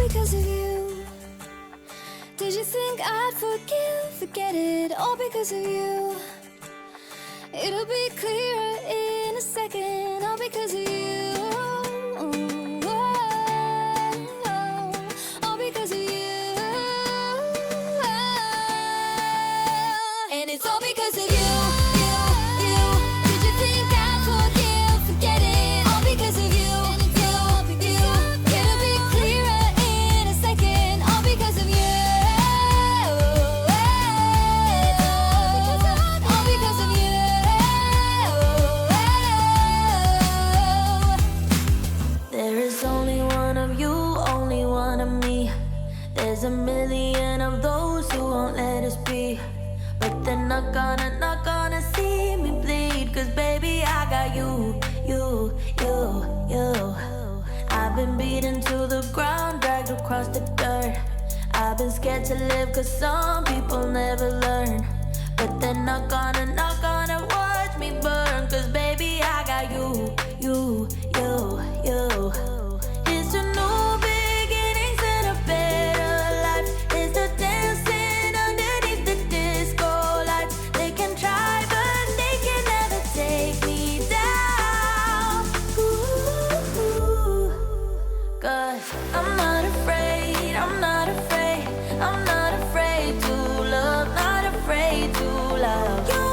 because of you. Did you think I'd forget it, all because of you. It'll be clearer in a second, all because of you. All because of you. And it's all because of you. Did you think I'd forget it, all because of you. It'll be clearer in a second, all because of you. All because of you. There is only one of you, only one of me. There's a million of those who won't let us be. But they're not gonna see me bleed. Cause baby I got you. I've been beaten to the ground, dragged across the dirt. I've been scared to live cause some people never learn. But they're not gonna watch me burn. Cause baby I got you. It's a new beginnings and a better life. It's the dancing underneath the disco lights. They can try but they can never take me down. Ooh, cause I'm not afraid, I'm not afraid, I'm not afraid to love, not afraid to love you.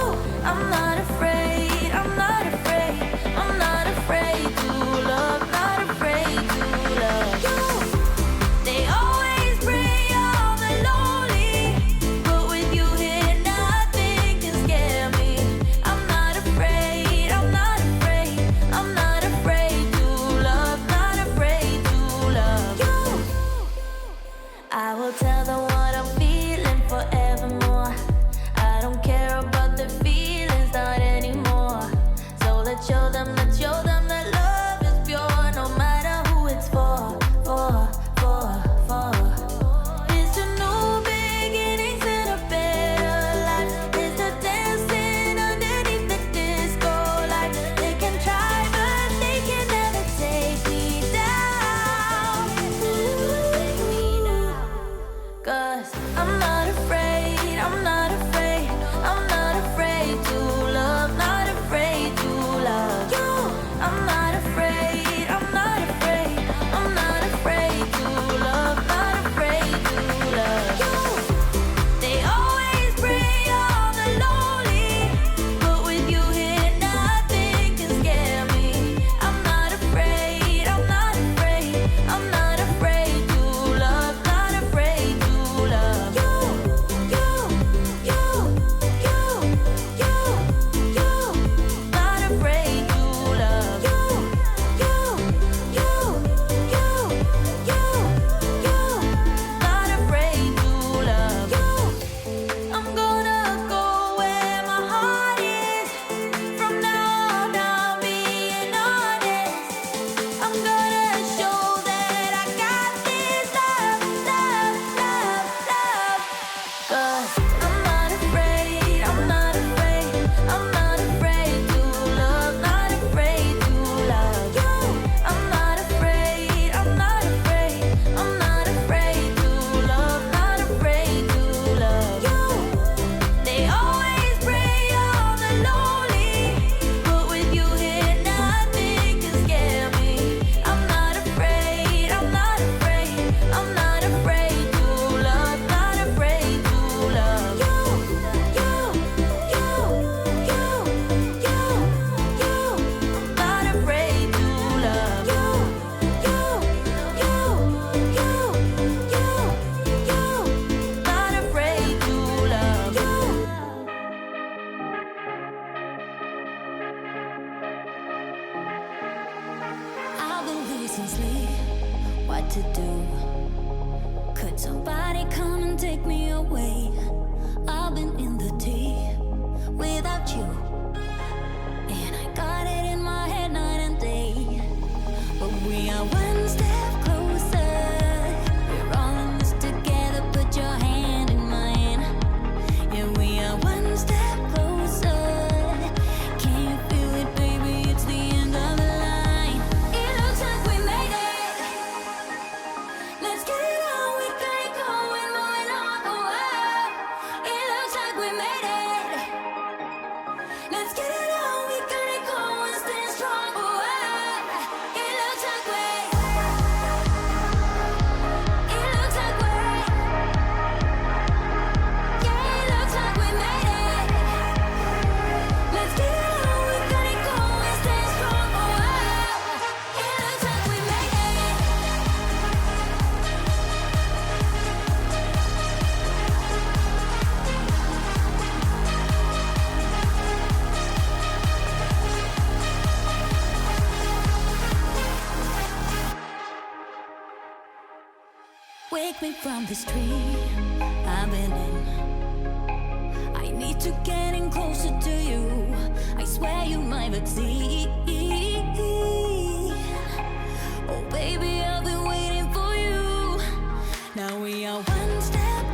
Wake me from this dream I've been in. I need to get in closer to you. I swear you might succeed. Oh baby, I've been waiting for you. Now we are one step